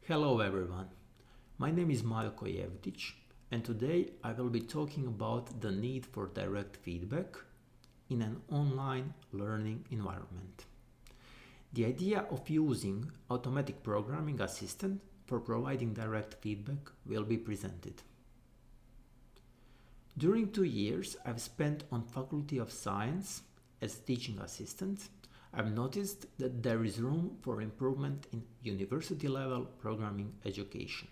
Hello everyone, my name is Marko Jevdic and today I will be talking about the need for direct feedback in an online learning environment. The idea of using automatic programming assistant for providing direct feedback will be presented. During 2 years I've spent on Faculty of Science as teaching assistant. I've noticed that there is room for improvement in university-level programming education.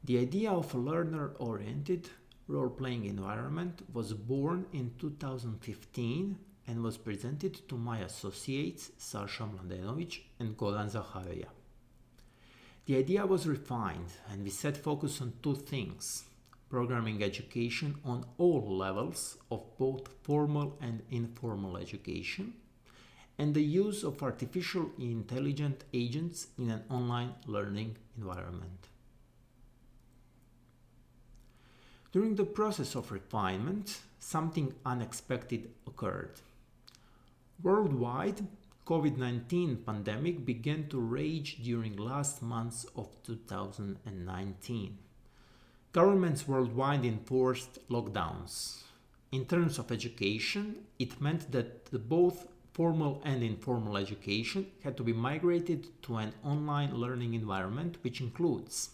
The idea of a learner-oriented role-playing environment was born in 2015 and was presented to my associates Sasha Mladenovic and Goran Zaharia. The idea was refined and we set focus on two things: programming education on all levels of both formal and informal education, and the use of artificial intelligent agents in an online learning environment. During the process of refinement, something unexpected occurred. Worldwide, COVID-19 pandemic began to rage during last months of 2019. Governments worldwide enforced lockdowns. In terms of education, it meant that both formal and informal education had to be migrated to an online learning environment, which includes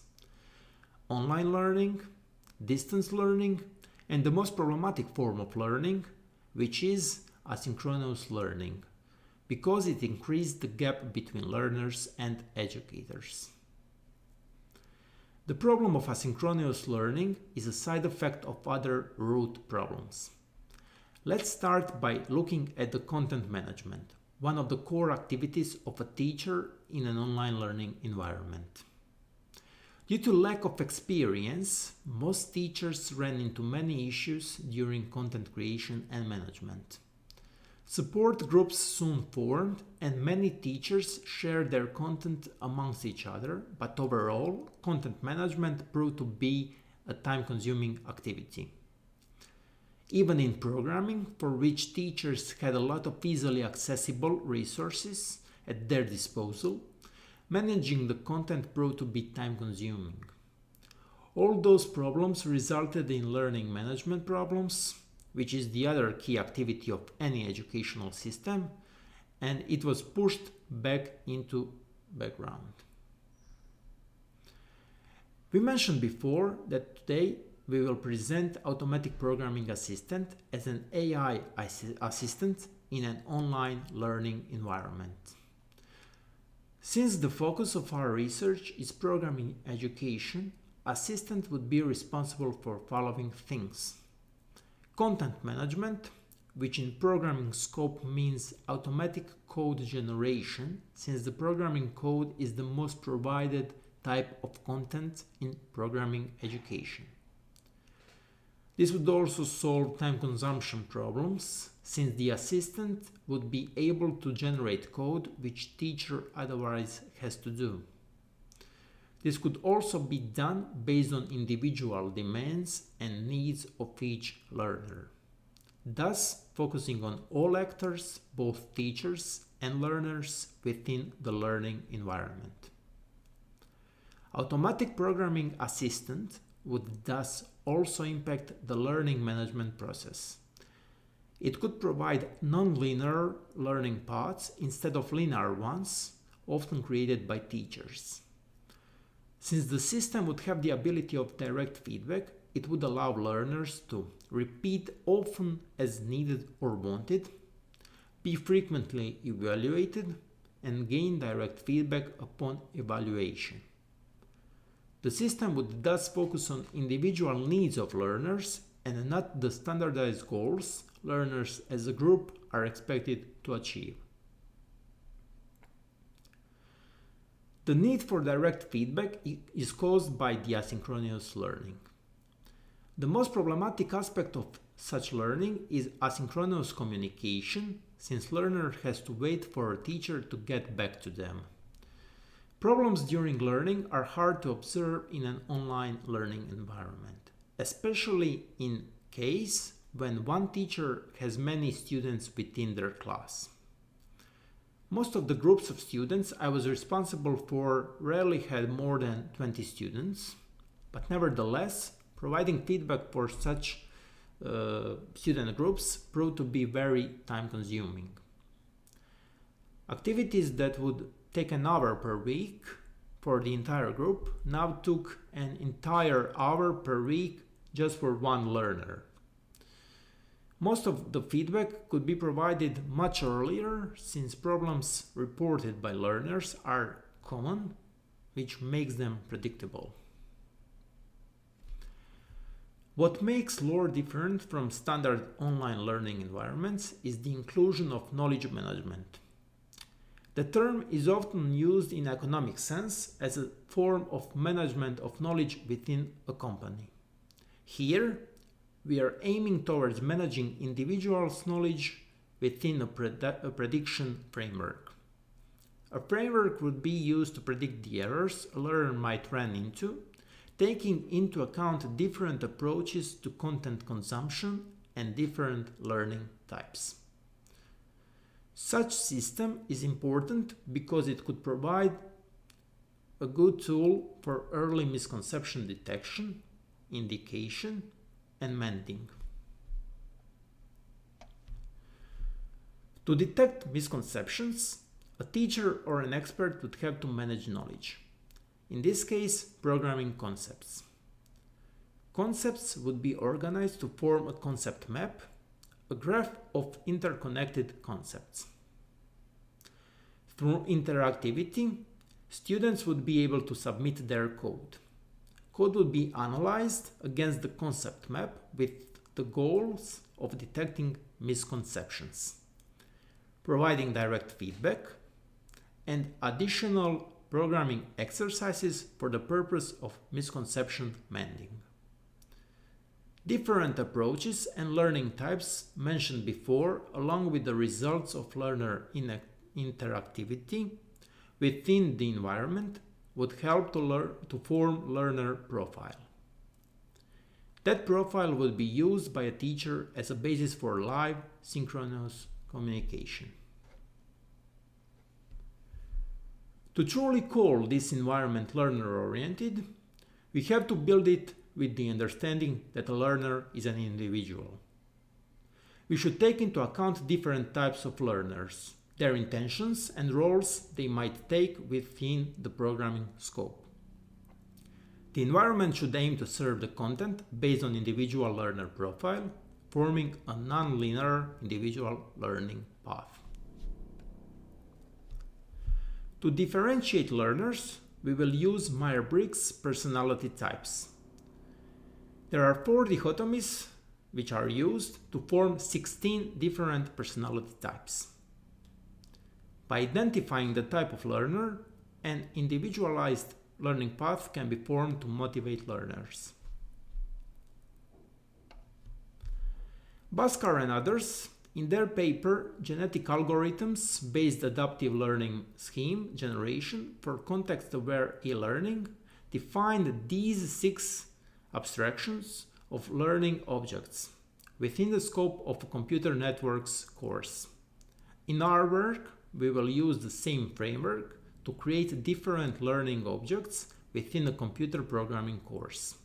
online learning, distance learning, and the most problematic form of learning, which is asynchronous learning, because it increased the gap between learners and educators. The problem of asynchronous learning is a side effect of other root problems. Let's start by looking at the content management, one of the core activities of a teacher in an online learning environment. Due to lack of experience, most teachers ran into many issues during content creation and management. Support groups soon formed and many teachers shared their content amongst each other, but overall, content management proved to be a time-consuming activity. Even in programming, for which teachers had a lot of easily accessible resources at their disposal, managing the content proved to be time-consuming. All those problems resulted in learning management problems, which is the other key activity of any educational system, and it was pushed back into background. We mentioned before that today we will present Automatic Programming Assistant as an AI assistant in an online learning environment. Since the focus of our research is programming education, Assistant would be responsible for following things: content management, which in programming scope means automatic code generation, since the programming code is the most provided type of content in programming education. This would also solve time consumption problems, since the assistant would be able to generate code which teacher otherwise has to do. This could also be done based on individual demands and needs of each learner, thus focusing on all actors, both teachers and learners, within the learning environment. Automatic Programming Assistant would thus also impact the learning management process. It could provide non-linear learning paths instead of linear ones, often created by teachers. Since the system would have the ability of direct feedback, it would allow learners to repeat often as needed or wanted, be frequently evaluated, and gain direct feedback upon evaluation. The system would thus focus on individual needs of learners and not the standardized goals learners as a group are expected to achieve. The need for direct feedback is caused by the asynchronous learning. The most problematic aspect of such learning is asynchronous communication, since learner has to wait for a teacher to get back to them. Problems during learning are hard to observe in an online learning environment, especially in case when one teacher has many students within their class. Most of the groups of students I was responsible for rarely had more than 20 students, but nevertheless, providing feedback for such student groups proved to be very time-consuming. Activities that would take an hour per week for the entire group now took an entire hour per week just for one learner. Most of the feedback could be provided much earlier, since problems reported by learners are common, which makes them predictable. What makes LoRa different from standard online learning environments is the inclusion of knowledge management. The term is often used in economic sense as a form of management of knowledge within a company. Here, we are aiming towards managing individuals' knowledge within a prediction framework. A framework would be used to predict the errors a learner might run into, taking into account different approaches to content consumption and different learning types. Such system is important because it could provide a good tool for early misconception detection, indication, and mending. To detect misconceptions, a teacher or an expert would have to manage knowledge. In this case, programming concepts. Concepts would be organized to form a concept map, a graph of interconnected concepts. Through interactivity, students would be able to submit their code. Code would be analyzed against the concept map with the goals of detecting misconceptions, providing direct feedback, and additional programming exercises for the purpose of misconception mending. Different approaches and learning types mentioned before, along with the results of learner interactivity within the environment, would help to form learner profile. That profile would be used by a teacher as a basis for live synchronous communication. To truly call this environment learner-oriented, we have to build it with the understanding that a learner is an individual. We should take into account different types of learners, their intentions and roles they might take within the programming scope. The environment should aim to serve the content based on individual learner profile, forming a non-linear individual learning path. To differentiate learners, we will use Myers-Briggs personality types. There are 4 dichotomies which are used to form 16 different personality types. By identifying the type of learner, an individualized learning path can be formed to motivate learners. Bhaskar and others, in their paper Genetic Algorithms-Based Adaptive Learning Scheme Generation for Context-Aware E-Learning, defined these 6 abstractions of learning objects within the scope of a computer networks course. In our work, we will use the same framework to create different learning objects within a computer programming course.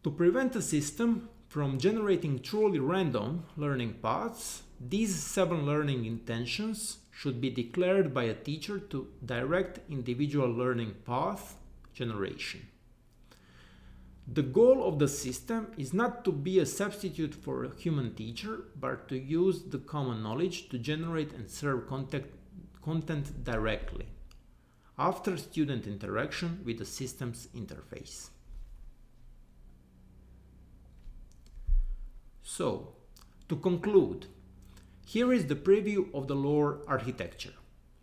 To prevent a system from generating truly random learning paths, these 7 learning intentions should be declared by a teacher to direct individual learning path generation. The goal of the system is not to be a substitute for a human teacher, but to use the common knowledge to generate and serve content directly, after student interaction with the system's interface. So, to conclude, here is the preview of the LoRa architecture.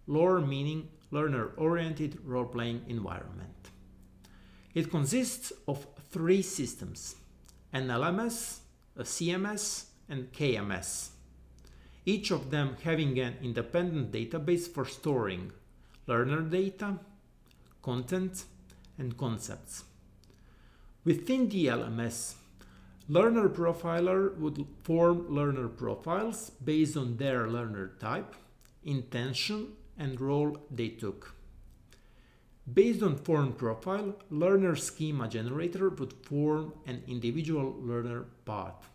LoRa meaning learner-oriented role-playing environment. It consists of 3 systems, an LMS, a CMS, and KMS, each of them having an independent database for storing learner data, content, and concepts. Within the LMS, Learner profiler would form learner profiles based on their learner type, intention, and role they took. Based on formed profile, learner schema generator would form an individual learner path.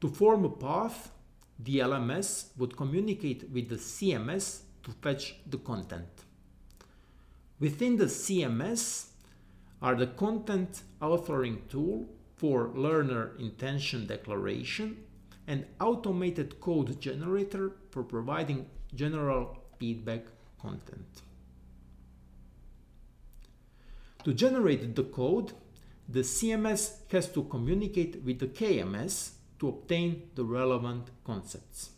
To form a path, the LMS would communicate with the CMS to fetch the content. Within the CMS are the content authoring tool for learner intention declaration and automated code generator for providing general feedback content. To generate the code, the CMS has to communicate with the KMS to obtain the relevant concepts.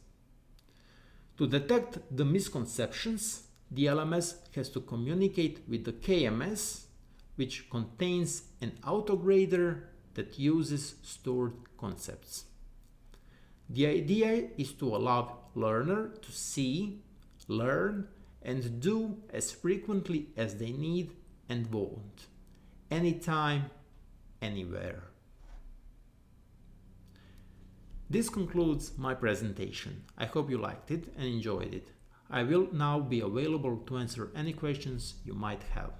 To detect the misconceptions, the LMS has to communicate with the KMS, which contains an autograder that uses stored concepts. The idea is to allow learner to see, learn, and do as frequently as they need and want, anytime, anywhere. This concludes my presentation. I hope you liked it and enjoyed it. I will now be available to answer any questions you might have.